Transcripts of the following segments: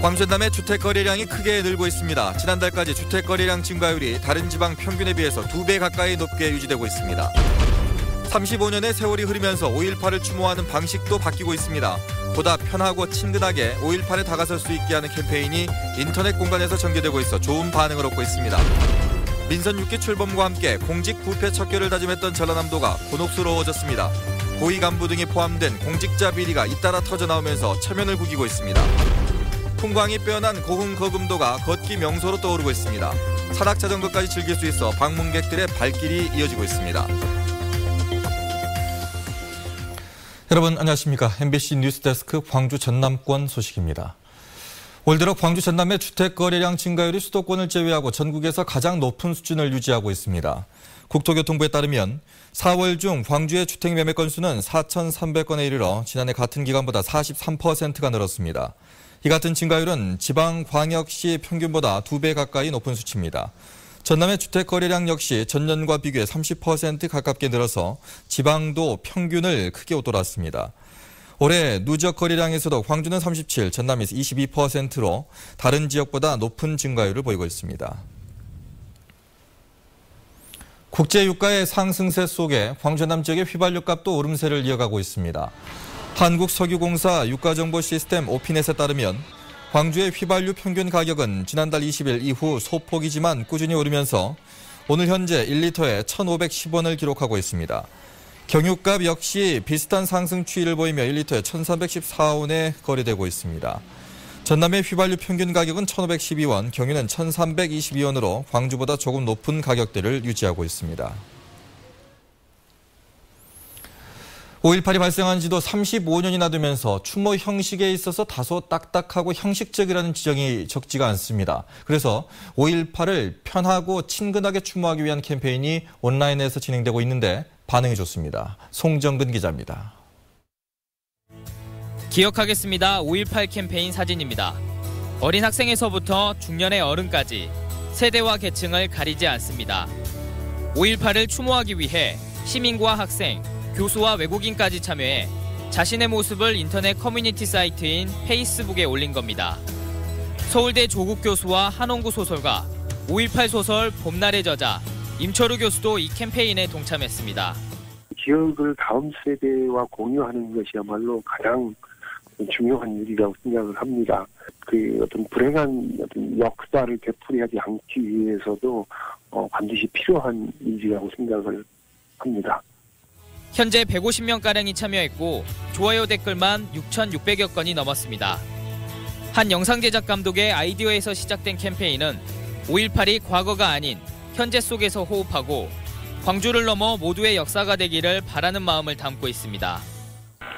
광주 전남의 주택 거래량이 크게 늘고 있습니다. 지난달까지 주택 거래량 증가율이 다른 지방 평균에 비해서 2배 가까이 높게 유지되고 있습니다. 35년의 세월이 흐르면서 5.18을 추모하는 방식도 바뀌고 있습니다. 보다 편하고 친근하게 5.18에 다가설 수 있게 하는 캠페인이 인터넷 공간에서 전개되고 있어 좋은 반응을 얻고 있습니다. 민선 6기 출범과 함께 공직 부패 척결을 다짐했던 전라남도가 곤혹스러워졌습니다. 고위 간부 등이 포함된 공직자 비리가 잇따라 터져나오면서 체면을 구기고 있습니다. 풍광이 빼어난 고흥거금도가 걷기 명소로 떠오르고 있습니다. 산악자전거까지 즐길 수 있어 방문객들의 발길이 이어지고 있습니다. 여러분 안녕하십니까. MBC 뉴스데스크 광주 전남권 소식입니다. 올 들어 광주 전남의 주택 거래량 증가율이 수도권을 제외하고 전국에서 가장 높은 수준을 유지하고 있습니다. 국토교통부에 따르면 4월 중 광주의 주택 매매 건수는 4,300건에 이르러 지난해 같은 기간보다 43%가 늘었습니다. 이 같은 증가율은 지방 광역시 평균보다 2배 가까이 높은 수치입니다. 전남의 주택 거래량 역시 전년과 비교해 30% 가깝게 늘어서 지방도 평균을 크게 웃돌았습니다. 올해 누적 거래량에서도 광주는 37, 전남이 22%로 다른 지역보다 높은 증가율을 보이고 있습니다. 국제유가의 상승세 속에 광주 전남 지역의 휘발유 값도 오름세를 이어가고 있습니다. 한국석유공사 유가정보시스템 오피넷에 따르면 광주의 휘발유 평균 가격은 지난달 20일 이후 소폭이지만 꾸준히 오르면서 오늘 현재 1리터에 1,510원을 기록하고 있습니다. 경유값 역시 비슷한 상승 추이를 보이며 1리터에 1,314원에 거래되고 있습니다. 전남의 휘발유 평균 가격은 1,512원, 경유는 1,322원으로 광주보다 조금 높은 가격대를 유지하고 있습니다. 5.18이 발생한 지도 35년이나 되면서 추모 형식에 있어서 다소 딱딱하고 형식적이라는 지적이 적지가 않습니다. 그래서 5.18을 편하고 친근하게 추모하기 위한 캠페인이 온라인에서 진행되고 있는데 반응이 좋습니다. 송정근 기자입니다. 기억하겠습니다. 5.18 캠페인 사진입니다. 어린 학생에서부터 중년의 어른까지 세대와 계층을 가리지 않습니다. 5.18을 추모하기 위해 시민과 학생, 교수와 외국인까지 참여해 자신의 모습을 인터넷 커뮤니티 사이트인 페이스북에 올린 겁니다. 서울대 조국 교수와 한홍구 소설가, 5.18 소설 봄날의 저자 임철우 교수도 이 캠페인에 동참했습니다. 기억을 다음 세대와 공유하는 것이야말로 가장 중요한 일이라고 생각을 합니다. 그 어떤 불행한 어떤 역사를 되풀이하지 않기 위해서도 반드시 필요한 일이라고 생각을 합니다. 현재 150명가량이 참여했고 좋아요 댓글만 6,600여 건이 넘었습니다. 한 영상 제작 감독의 아이디어에서 시작된 캠페인은 5.18이 과거가 아닌 현재 속에서 호흡하고 광주를 넘어 모두의 역사가 되기를 바라는 마음을 담고 있습니다.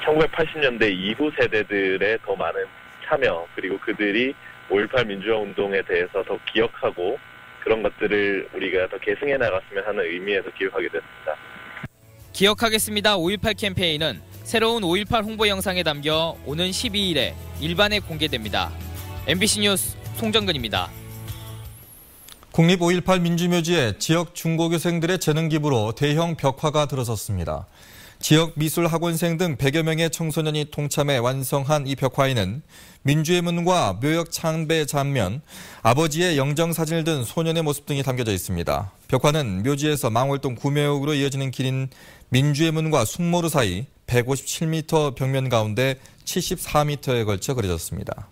1980년대 이후 세대들의 더 많은 참여, 그리고 그들이 5.18 민주화 운동에 대해서 더 기억하고 그런 것들을 우리가 더 계승해 나갔으면 하는 의미에서 기획하게 됐습니다. 기억하겠습니다. 5.18 캠페인은 새로운 5.18 홍보 영상에 담겨 오는 12일에 일반에 공개됩니다. MBC 뉴스 송정근입니다. 국립 5.18 민주묘지에 지역 중고교생들의 재능 기부로 대형 벽화가 들어섰습니다. 지역 미술학원생 등 100여 명의 청소년이 동참해 완성한 이 벽화에는 민주의 문과 묘역 창배 장면, 아버지의 영정사진을 든 소년의 모습 등이 담겨져 있습니다. 벽화는 묘지에서 망월동 구묘역으로 이어지는 길인 민주의 문과 숙모루 사이 157m 벽면 가운데 74m에 걸쳐 그려졌습니다.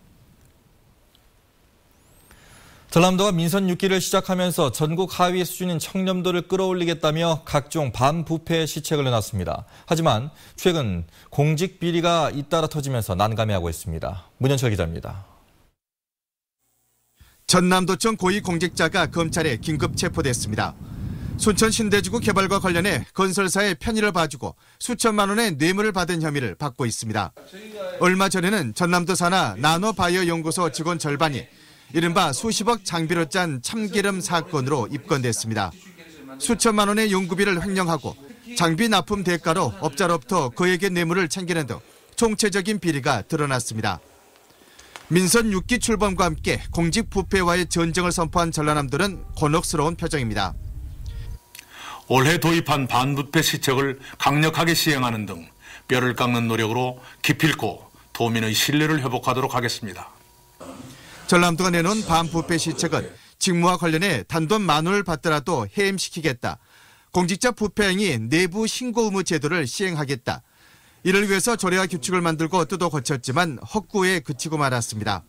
전남도가 민선 6기를 시작하면서 전국 하위 수준인 청렴도를 끌어올리겠다며 각종 반부패 시책을 내놨습니다. 하지만 최근 공직 비리가 잇따라 터지면서 난감해하고 있습니다. 문현철 기자입니다. 전남도청 고위공직자가 검찰에 긴급 체포됐습니다. 순천 신대지구 개발과 관련해 건설사의 편의를 봐주고 수천만 원의 뇌물을 받은 혐의를 받고 있습니다. 얼마 전에는 전남도 산하 나노바이오 연구소 직원 절반이 이른바 수십억 장비로 짠 참기름 사건으로 입건됐습니다. 수천만 원의 연구비를 횡령하고 장비 납품 대가로 업자로부터 그에게 뇌물을 챙기는 등 총체적인 비리가 드러났습니다. 민선 6기 출범과 함께 공직 부패와의 전쟁을 선포한 전라남도는 곤혹스러운 표정입니다. 올해 도입한 반부패 시책을 강력하게 시행하는 등 뼈를 깎는 노력으로 기필코 도민의 신뢰를 회복하도록 하겠습니다. 전남도가 내놓은 반부패 시책은 직무와 관련해 단돈 10,000원을 받더라도 해임시키겠다. 공직자 부패 행위 내부 신고 의무 제도를 시행하겠다. 이를 위해서 조례와 규칙을 만들고 뜯어 고쳤지만 헛구에 그치고 말았습니다.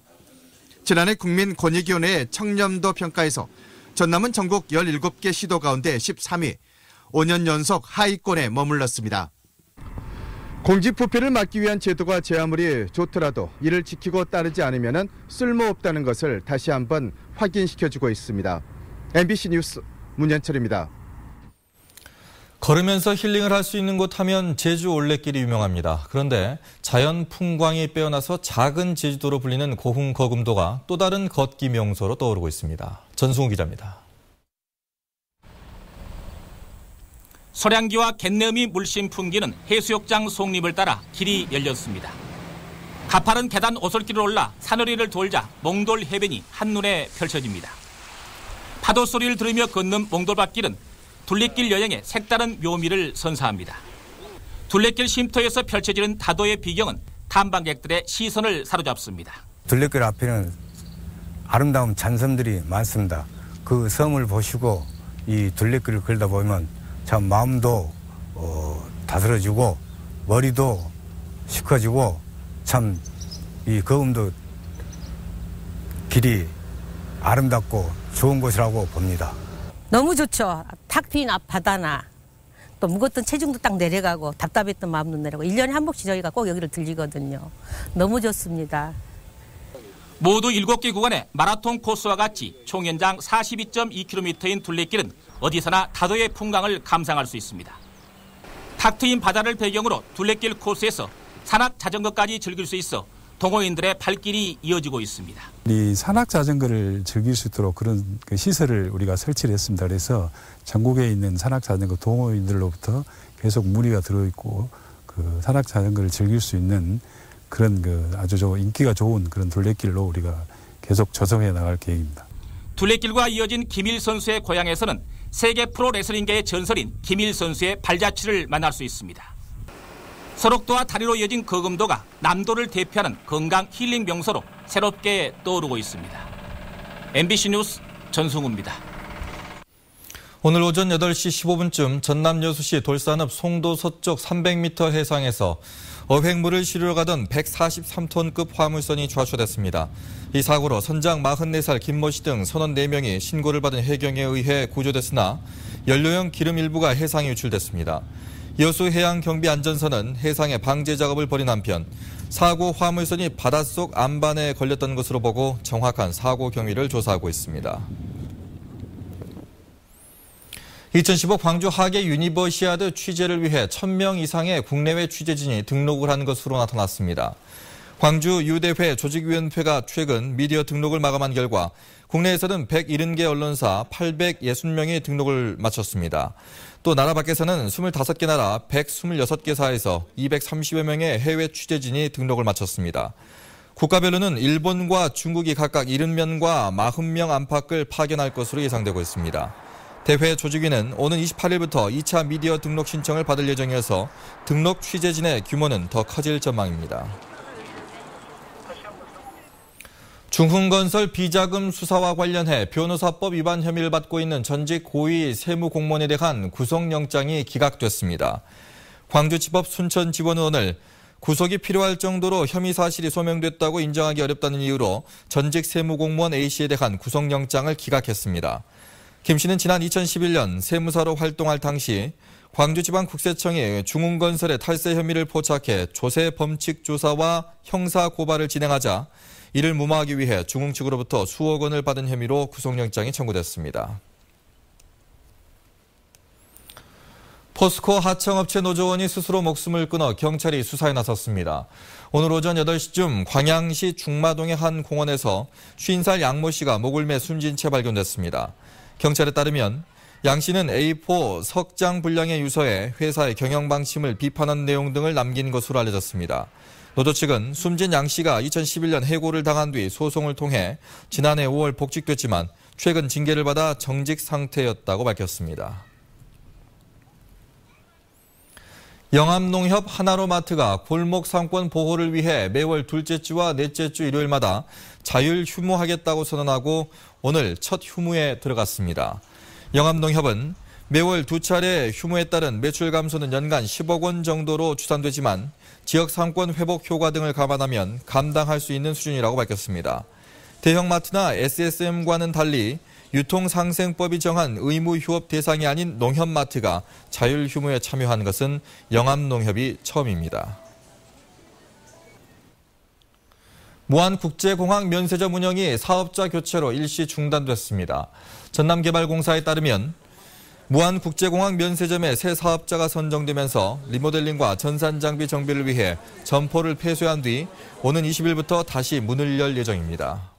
지난해 국민권익위원회 청렴도 평가에서 전남은 전국 17개 시도 가운데 13위, 5년 연속 하위권에 머물렀습니다. 공직부패를 막기 위한 제도가 제 아무리 좋더라도 이를 지키고 따르지 않으면 쓸모없다는 것을 다시 한번 확인시켜주고 있습니다. MBC 뉴스 문현철입니다. 걸으면서 힐링을 할 수 있는 곳 하면 제주 올레길이 유명합니다. 그런데 자연 풍광이 빼어나서 작은 제주도로 불리는 고흥 거금도가 또 다른 걷기 명소로 떠오르고 있습니다. 전승우 기자입니다. 소량기와 갯내음이 물씬 풍기는 해수욕장 속립을 따라 길이 열렸습니다. 가파른 계단 오솔길을 올라 산허리를 돌자 몽돌 해변이 한눈에 펼쳐집니다. 파도 소리를 들으며 걷는 몽돌밭길은 둘레길 여행의 색다른 묘미를 선사합니다. 둘레길 쉼터에서 펼쳐지는 다도의 비경은 탐방객들의 시선을 사로잡습니다. 둘레길 앞에는 아름다운 잔섬들이 많습니다. 그 섬을 보시고 이 둘레길을 걸다 보면 참 마음도 다스러지고 머리도 시커지고 참 이 거금도 길이 아름답고 좋은 곳이라고 봅니다. 너무 좋죠. 탁 트인 앞바다나 또 무거웠던 체중도 딱 내려가고 답답했던 마음도 내려가고 1년에 한 번씩 저희가 꼭 여기를 들리거든요. 너무 좋습니다. 모두 7개 구간의 마라톤 코스와 같이 총 연장 42.2km인 둘레길은 어디서나 다도의 풍광을 감상할 수 있습니다. 탁 트인 바다를 배경으로 둘레길 코스에서 산악 자전거까지 즐길 수 있어 동호인들의 발길이 이어지고 있습니다. 이 산악 자전거를 즐길 수 있도록 그런 시설을 우리가 설치를 했습니다. 그래서 전국에 있는 산악 자전거 동호인들로부터 계속 문의가 들어있고 그 산악 자전거를 즐길 수 있는 그런 아주 인기가 좋은 그런 둘레길로 우리가 계속 조성해 나갈 계획입니다. 둘레길과 이어진 김일 선수의 고향에서는 세계 프로레슬링계의 전설인 김일 선수의 발자취를 만날 수 있습니다. 서록도와 다리로 이어진 거금도가 남도를 대표하는 건강 힐링 명소로 새롭게 떠오르고 있습니다. MBC 뉴스 전승우입니다. 오늘 오전 8시 15분쯤 전남 여수시 돌산읍 송도 서쪽 300m 해상에서 어획물을 실으러 가던 143톤급 화물선이 좌초됐습니다. 이 사고로 선장 44살 김모 씨 등 선원 4명이 신고를 받은 해경에 의해 구조됐으나 연료용 기름 일부가 해상에 유출됐습니다. 여수해양경비안전선은 해상에 방제 작업을 벌인 한편 사고 화물선이 바닷속 안반에 걸렸던 것으로 보고 정확한 사고 경위를 조사하고 있습니다. 2015 광주 하계 유니버시아드 취재를 위해 1,000명 이상의 국내외 취재진이 등록을 한 것으로 나타났습니다. 광주 유대회 조직위원회가 최근 미디어 등록을 마감한 결과 국내에서는 170개 언론사 860명이 등록을 마쳤습니다. 또 나라 밖에서는 25개 나라 126개사에서 230여 명의 해외 취재진이 등록을 마쳤습니다. 국가별로는 일본과 중국이 각각 70명과 40명 안팎을 파견할 것으로 예상되고 있습니다. 대회 조직위는 오는 28일부터 2차 미디어 등록 신청을 받을 예정이어서 등록 취재진의 규모는 더 커질 전망입니다. 중흥건설 비자금 수사와 관련해 변호사법 위반 혐의를 받고 있는 전직 고위 세무공무원에 대한 구속영장이 기각됐습니다. 광주지법 순천지원은 오늘 구속이 필요할 정도로 혐의 사실이 소명됐다고 인정하기 어렵다는 이유로 전직 세무공무원 A씨에 대한 구속영장을 기각했습니다. 김 씨는 지난 2011년 세무사로 활동할 당시 광주지방국세청이 중흥건설의 탈세 혐의를 포착해 조세 범칙 조사와 형사 고발을 진행하자 이를 무마하기 위해 중흥 측으로부터 수억 원을 받은 혐의로 구속영장이 청구됐습니다. 포스코 하청업체 노조원이 스스로 목숨을 끊어 경찰이 수사에 나섰습니다. 오늘 오전 8시쯤 광양시 중마동의 한 공원에서 50살 양모 씨가 목을 매 숨진 채 발견됐습니다. 경찰에 따르면 양 씨는 A4 석장 분량의 유서에 회사의 경영 방침을 비판한 내용 등을 남긴 것으로 알려졌습니다. 노조 측은 숨진 양 씨가 2011년 해고를 당한 뒤 소송을 통해 지난해 5월 복직됐지만 최근 징계를 받아 정직 상태였다고 밝혔습니다. 영암농협 하나로마트가 골목 상권 보호를 위해 매월 둘째 주와 넷째 주 일요일마다 자율 휴무하겠다고 선언하고 오늘 첫 휴무에 들어갔습니다. 영암농협은 매월 두 차례 휴무에 따른 매출 감소는 연간 10억 원 정도로 추산되지만 지역 상권 회복 효과 등을 감안하면 감당할 수 있는 수준이라고 밝혔습니다. 대형마트나 SSM과는 달리 유통상생법이 정한 의무 휴업 대상이 아닌 농협마트가 자율휴무에 참여한 것은 영암농협이 처음입니다. 무안국제공항 면세점 운영이 사업자 교체로 일시 중단됐습니다. 전남개발공사에 따르면 무안국제공항 면세점에 새 사업자가 선정되면서 리모델링과 전산장비 정비를 위해 점포를 폐쇄한 뒤 오는 20일부터 다시 문을 열 예정입니다.